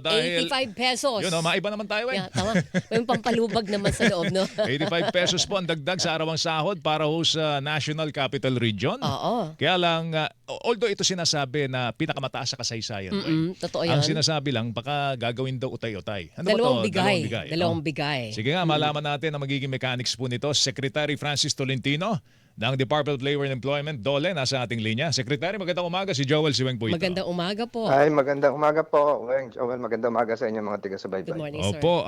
Dahil, 85 pesos. yun maiba naman tayo Yeah, tama. May pampalubag naman sa loob, no? 85 pesos po ang dagdag sa arawang sahod para ho sa National Capital Region. Oo. Kaya lang, although ito sinasabi na pinakamataas sa kasaysayan, Weng, Totoo ang yan. sinasabi lang, baka gagawin daw utay-utay. Ano Dalawang ba to? bigay. no? Dalawang bigay. Sige nga, malaman natin ang magiging mechanics po nito. Secretary Francis Tolentino ng Department of Labor and Employment, DOLE, nasa ating linya. Secretary, magandang umaga. Si Joel Siweng po ito. Magandang umaga po. Ay, magandang umaga po. Joel, magandang umaga sa inyo mga Good taga-subaybay. morning, sir. Opo,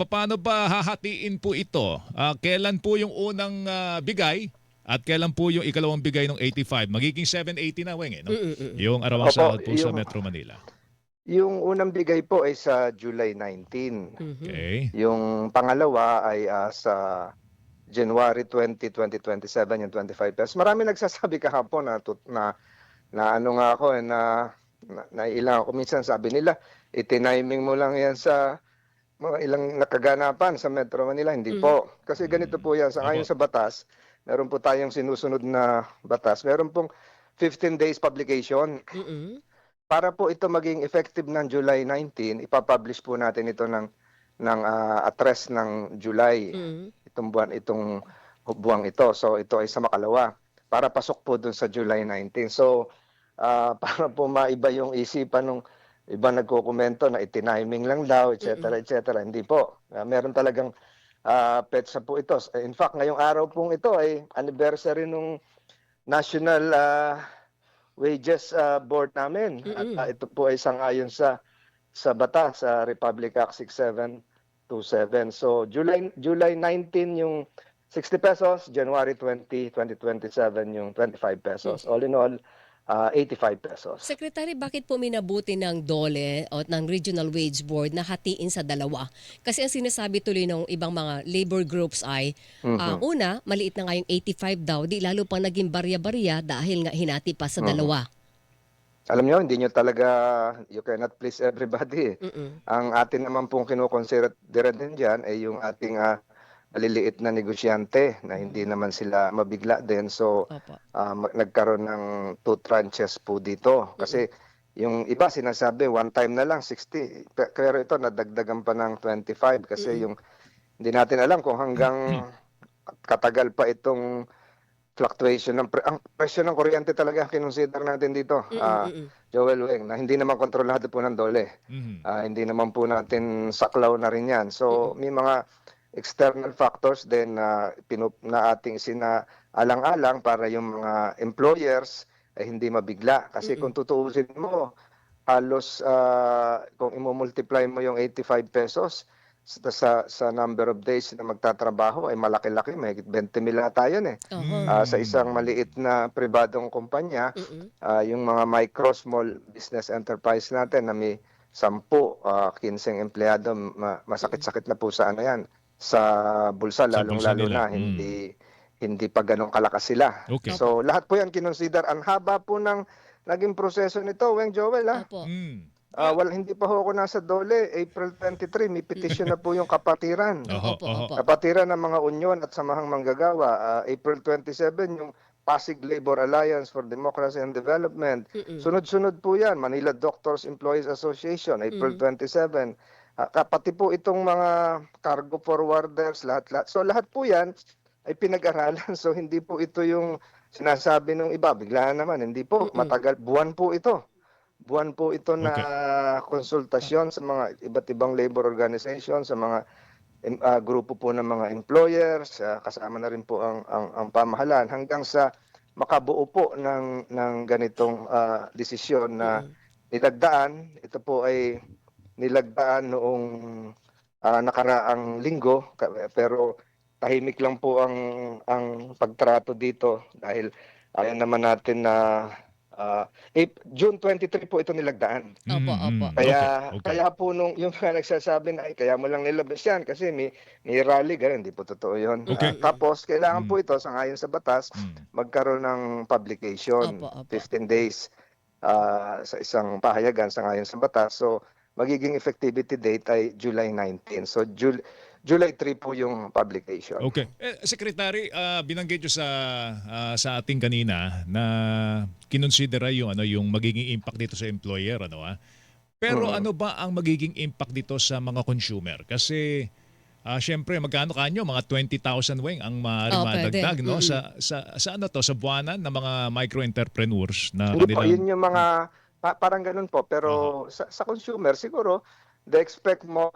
paano ba hahatiin po ito? Kailan po yung unang bigay at kailan po yung ikalawang bigay ng 85? Magiging 780 na, Weng, no? Yung arawang Opo, sahod po sa yung- Metro Manila. Yung unang bigay po ay sa July 19. Okay. Yung pangalawa ay sa January 20, 2027, yung 25 pesos. Marami nagsasabi kahapon na ano nga ako, nailang ako. Minsan sabi nila, itiniming mo lang yan sa mga ilang nakaganapan sa Metro Manila. Hindi po. Kasi ganito po yan. Ayon sa batas, meron po tayong sinusunod na batas. Meron pong 15 days publication. Para po ito maging effective ng July 19, ipapublish po natin ito ng address ng July. Itong buwang ito. So ito ay sa makalawa para pasok po dun sa July 19. So para po maiba yung isipan ng iba nagkokomento na itiniming lang daw, etc. etc. Hindi po. Meron talagang petsa po ito. In fact, ngayong araw pong ito ay anniversary nung National Wages Board namin. At ito po ay sangayon sa batas, sa Republic Act 6727. So July 19 yung 60 pesos, January 20, 2027 yung 25 pesos. All in all, 85 pesos. Secretary, bakit po minabuti ng DOLE o ng Regional Wage Board na hatiin sa dalawa? Kasi ang sinasabi tuloy ng ibang mga labor groups ay, una, maliit na nga yung 85 daw, di lalo pang naging barya-barya dahil nga hinati pa sa dalawa. Alam nyo, hindi nyo talaga, you cannot please everybody. Ang atin naman pong kinukonsider din dyan ay yung ating maliliit na negosyante na hindi naman sila mabigla din. So, Opo. nagkaroon ng 2 tranches po dito. Kasi yung iba sinasabi, one time na lang, 60. Pero ito, nadagdagan pa ng 25 kasi yung hindi natin alam kung hanggang katagal pa itong fluctuation ng ang presyo ng kuryente talaga kinonsider natin dito. Joel Weng, na hindi naman kontrolado po ng DOLE. Hindi naman po natin saklaw na rin yan. So may mga external factors din na ating sinaalang-alang para yung mga employers ay hindi mabigla. Kasi kung tutuusin mo, halos kung imumultiply mo yung 85 pesos sa number of days na magtatrabaho ay malaki-laki, may 20 mil na tayo sa isang maliit na pribadong kumpanya. Yung mga micro small business enterprise natin na may 10, 15 empleyado, masakit-sakit na po sa yan sa bulsa, lalong-lalo na hindi pa ganong kalakas sila. Okay. So lahat po yan kinonsider. Ang haba po ng naging proseso nito, Weng, Joel, Opo. hindi pa ho ako nasa DOLE. April 23, may petition na po yung kapatiran. Opo. Kapatiran ng mga union at samahang manggagawa. April 27, yung Pasig Labor Alliance for Democracy and Development. Sunod-sunod po yan. Manila Doctors Employees Association, April 27. Pati po itong mga cargo forwarders, lahat-lahat. So lahat po yan ay pinag-aralan. So hindi po ito yung sinasabi ng iba. Biglaan naman. Hindi po. Matagal. Buwan po ito. Buwan po ito na konsultasyon sa mga iba't ibang labor organization, sa mga grupo po ng mga employers, kasama na rin po ang pamahalaan hanggang sa makabuo po ng ganitong desisyon na nilagdaan. Ito po ay nilagdaan noong nakaraang linggo, pero tahimik lang po ang pagtrato dito dahil ayan naman natin na June 23 po ito nilagdaan. Opo. Kaya po yung mga nagsasabi na kaya mo lang nilabas yan kasi may rally, ganun, hindi po totoo yun. Okay. Tapos kailangan po ito sangayon sa batas magkaroon ng publication, Opo. 15 days sa isang pahayagan sangayon sa batas. So magiging effectivity date ay July 19. So July 3 po yung publication. Okay. Secretary, binanggit nyo sa ating kanina na kinonsidera yung magiging impact dito sa employer, Pero ano ba ang magiging impact dito sa mga consumer? Kasi syempre magkano kanyo? Mga 20,000 weng ang maaaring Pwede. madagdag, no? Sa ano to, sa buwanan ng mga micro-entrepreneurs na Hindi po, kanilang yun yung mga parang ganun po, Aha. pero sa consumer siguro they expect more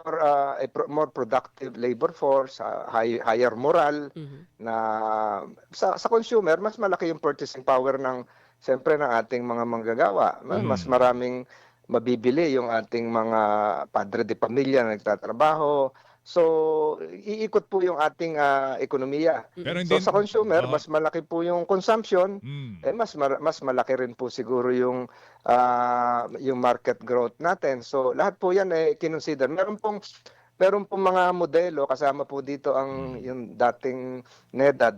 productive labor force, higher moral Mhm. na sa consumer mas malaki yung purchasing power ng siyempre ng ating mga manggagawa. Mas Mm. maraming mabibili yung ating mga padre de pamilya na nagtatrabaho. So iikot po yung ating ekonomiya. Pero So hindi sa consumer ah, mas malaki po yung consumption, mm. mas malaki rin po siguro yung market growth natin. So lahat po 'yan kinonsider. Meron pong mga modelo kasama po dito ang Mm. yung dating NEDA,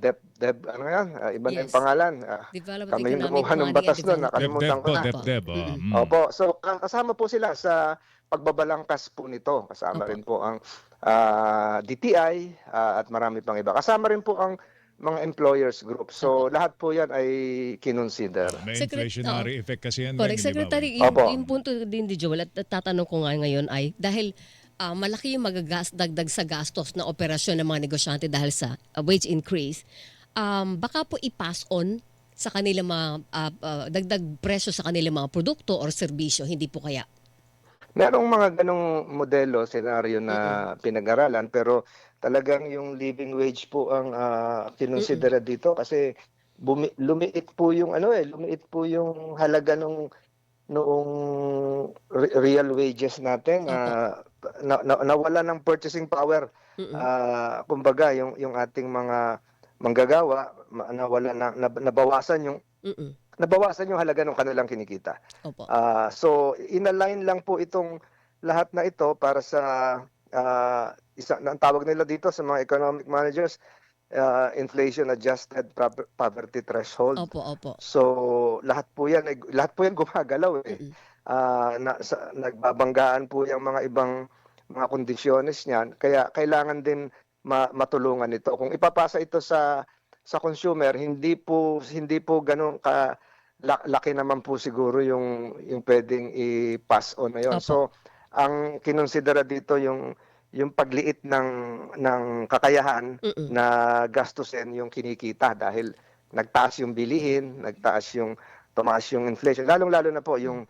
ano 'yan, iba na yung Yes. pangalan. Development Kami yung Economic gumawa ng Planning and batas nun, Development. DepDep nakalimutan ko po, na. Opo. DepDep. Mm-mm. Opo, so kasama po sila sa pagbabalangkas po nito. Kasama Opo. rin po ang DTI at marami pang iba. Kasama rin po ang mga employers group. Opo. So lahat po 'yan ay kinonsider. May Oo. inflationary effect kasi yan, Correct. Weng, di ba, Weng? Secretary, yung, Opo. yung punto din ni Joel at tatanong ko nga ngayon ay dahil malaki yung dagdag sa gastos na operasyon ng mga negosyante dahil sa wage increase, baka po i-pass on sa kanilang mga dagdag presyo sa kanilang mga produkto or serbisyo, hindi po kaya? Merong mga ganong modelo, senaryo na pinag-aralan pero talagang yung living wage po ang Mm-mm. kinonsidera dito kasi lumiit po yung lumiit po yung halaga noong real wages natin. Opo. Nawala ng purchasing power. Mm-mm. Kumbaga yung ating mga manggagawa nawala nabawasan yung Mm-mm. halaga ng kanilang kinikita. Opo. So inalign lang po itong lahat na ito para sa ang tawag nila dito sa mga economic managers, inflation adjusted poverty threshold. Opo, opo. So lahat po yan gumagalaw eh. Mm-mm. Nagbabanggaan po yung mga ibang mga kondisyones niyan kaya kailangan din matulungan ito. Kung ipapasa ito sa consumer, hindi po ganoon ka laki naman po siguro yung pwedeng i-pass on na yon. Opo. So ang kinonsidera dito yung pagliit ng kakayahan Mm-mm. na gastusin yung kinikita dahil nagtaas yung bilihin, tumaas yung inflation, lalong-lalo na po yung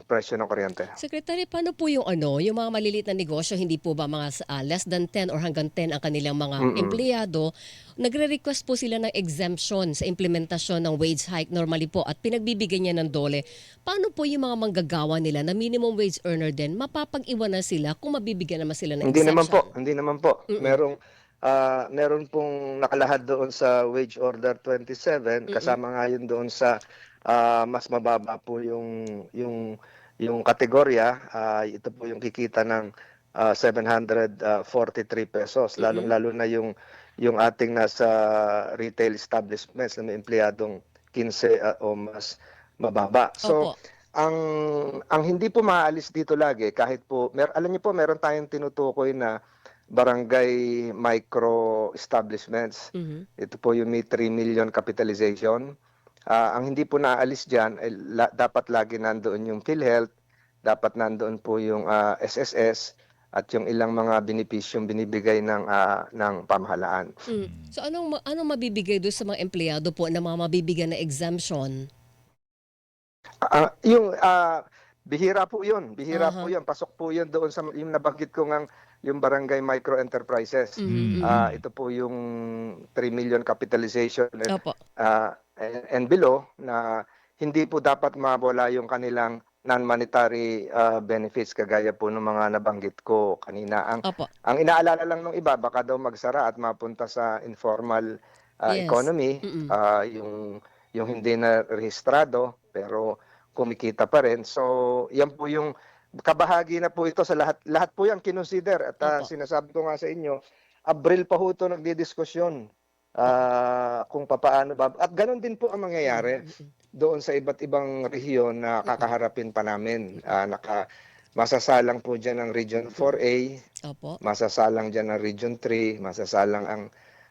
presyo ng kuryente. Secretary, paano po yung yung mga maliliit na negosyo, hindi po ba mga less than 10 or hanggang 10 ang kanilang mga empleyado, nagre-request po sila ng exemption sa implementasyon ng wage hike normally po at pinagbibigyan niya ng DOLE. Paano po yung mga manggagawa nila na minimum wage earner din, mapapag-iwanan sila kung mabibigyan naman sila ng Hindi exemption? naman po. Mm-mm. Meron pong nakalahad doon sa Wage Order 27, Mm-mm. kasama nga yun doon sa mas mababa po yung kategorya. Ito po yung kikita ng 743 pesos, Mm-mm. lalong-lalo na yung ating nasa retail establishments na may empleyadong 15 o mas mababa. So Opo. ang hindi po maalis dito lagi kahit po alam niyo po meron tayong tinutukoy na barangay micro establishments. Mhm. Ito po yung may 3 million capitalization. Ang hindi po naaalis diyan ay dapat lagi nandoon yung PhilHealth, dapat nandoon po yung SSS at yung ilang mga benepisyong binibigay ng pamahalaan. So anong mabibigay doon sa mga empleyado po na mga mabibigyan na exemption? Bihira po 'yun. Aha. Pasok po 'yun doon sa yung nabanggit ko ngang yung barangay micro enterprises. Mhm, mhm. Ito po yung 3 million capitalization Opo. and below na hindi po dapat mawala yung kanilang non-monetary benefits kagaya po ng mga nabanggit ko kanina. Opo. Ang inaalala lang ng iba baka daw magsara at mapunta sa informal Yes. economy, Mm-mm. yung hindi na rehistrado pero kumikita pa rin. So, yan po yung kabahagi na po ito sa lahat. Lahat po yan kinonsider. At Opo. sinasabi ko nga sa inyo, Abril pa ho ito nagdidiskusyon kung papaano ba. At ganun din po ang mangyayari doon sa iba't ibang rehiyon na kakaharapin pa namin. Masasalang po dyan ang Region 4A, Opo. masasalang dyan ang Region 3, masasalang ang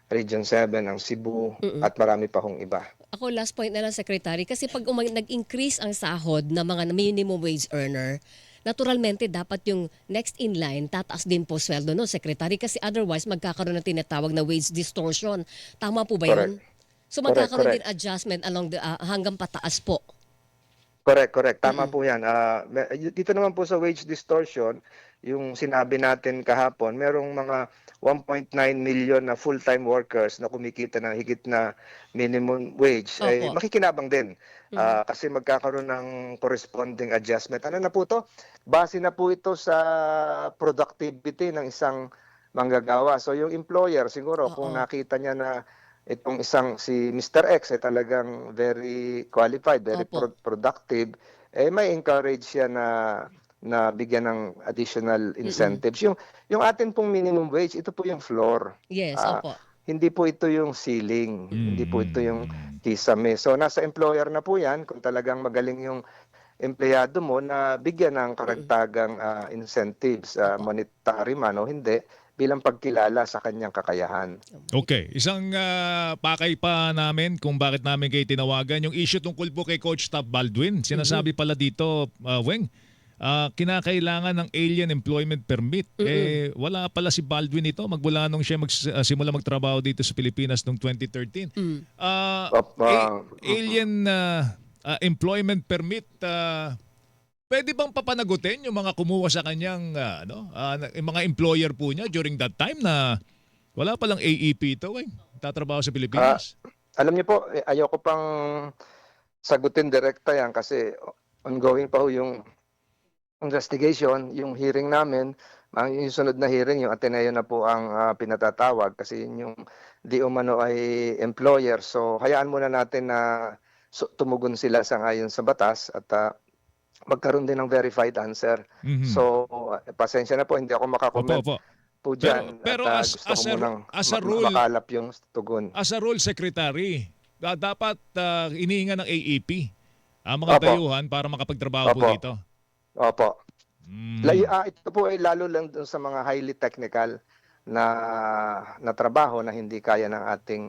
Region 7, ang Cebu, Mm-mm. at marami pa hong iba. Ako last point na lang, Secretary, kasi pag nag-increase ang sahod ng mga minimum wage earner, naturalmente dapat yung next in line, tataas din po sweldo no, Secretary, kasi otherwise magkakaroon ng tinatawag na wage distortion. Tama po ba yun? So magkakaroon din adjustment along the, hanggang pataas po. Correct. Tama po yan. Dito naman po sa wage distortion, yung sinabi natin kahapon, merong mga 1.9 million na full-time workers na kumikita ng higit na minimum wage. Opo. Makikinabang din kasi magkakaroon ng corresponding adjustment. Ano na po to? Base na po ito sa productivity ng isang manggagawa. So yung employer siguro kung nakita niya na itong si Mr. X ay talagang very qualified, very productive, may encourage siya na bigyan ng additional incentives. Yung atin pong minimum wage, ito po yung floor. Yes, opo. Hindi po ito yung ceiling, hindi po ito yung kisame. So nasa employer na po yan, kung talagang magaling yung empleyado mo na bigyan ng karagtagang incentives, monetary man o hindi, bilang pagkilala sa kanyang kakayahan. Okay, isang pakay pa namin kung bakit namin kayo tinawagan. Yung issue tungkol po kay Coach Tab Baldwin. Sinasabi pala dito, Weng, kinakailangan ng alien employment permit. Wala pala si Baldwin ito magmula nung siya simula magtrabaho dito sa Pilipinas noong 2013. Alien employment permit, pwede bang papanagutin yung mga kumuha sa kanyang yung mga employer po niya during that time na wala palang AEP ito, tatrabaho sa Pilipinas? Alam niyo po, ayoko pang sagutin direkta yan kasi ongoing pa ho yung investigation, yung hearing namin, yung sunod na hearing, yung Ateneo na po ang pinatatawag kasi yung di umano ay employer. So hayaan muna natin na tumugon sila ayon sa batas at magkaroon din ng verified answer. So, pasensya na po, hindi ako makakomment po dyan. Pero at, as a rule, makalap yung tugon. As a rule, Secretary, dapat inihinga ng AEP ang mga dayuhan para makapagtrabaho po dito. Opo. Ito po ay lalo lang dun sa mga highly technical na trabaho na hindi kaya ng ating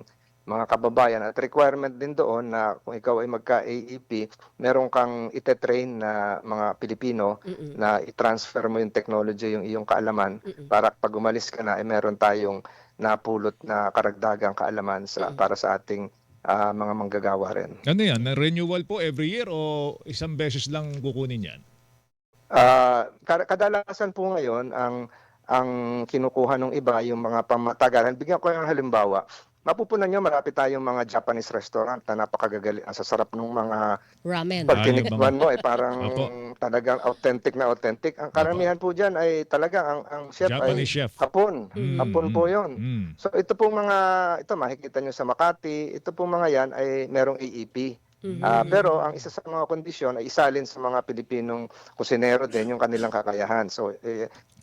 mga kababayan, at requirement din doon na kung ikaw ay magka-AEP, meron kang ite-train na mga Pilipino na i-transfer mo yung technology, yung iyong kaalaman para pag umalis ka na, meron tayong napulot na karagdagang kaalaman para sa ating mga manggagawa rin. Ano yan? Renewal po every year o isang beses lang kukunin yan? Kadalasan po ngayon, ang kinukuha ng iba, yung mga pamatagalan. Bigyan ko yung halimbawa. Mapupunan nyo, marami tayong mga Japanese restaurant na napakagagali. Ang sasarap ng mga ramen. Pag tinikman mo, parang talagang authentic na authentic. Ang karamihan po dyan ay talagang ang chef Japanese ay chef. Hapon. Hapon po yun. So ito pong ito makikita nyo sa Makati, ito pong mga yan ay merong AEP. Pero ang isa sa mga kondisyon ay isalin sa mga Pilipinong kusinero din yung kanilang kakayahan. So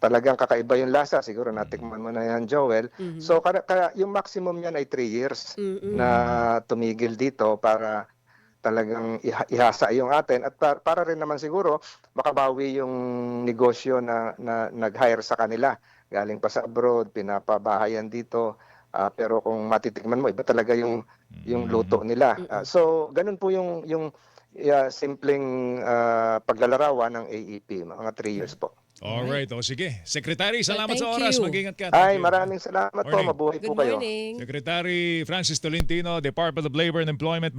talagang kakaiba yung lasa. Siguro natikman mo na yan, Joel. So kaya yung maximum yan ay 3 years na tumigil dito para talagang ihasa yung atin. At para rin naman siguro makabawi yung negosyo na nag-hire sa kanila. Galing pa sa abroad, pinapabahayan dito. Pero kung matitikman mo, iba talaga yung luto nila. So, ganun po yung simpleng paglalarawan ng AEP, mga 3 years po. Alright, sige. Secretary, salamat sa Thank oras. you. Mag-ingat ka. Ay, maraming salamat po. Morning. Mabuhay po Good kayo. morning. Secretary Francis Tolentino, Department of Labor and Employment.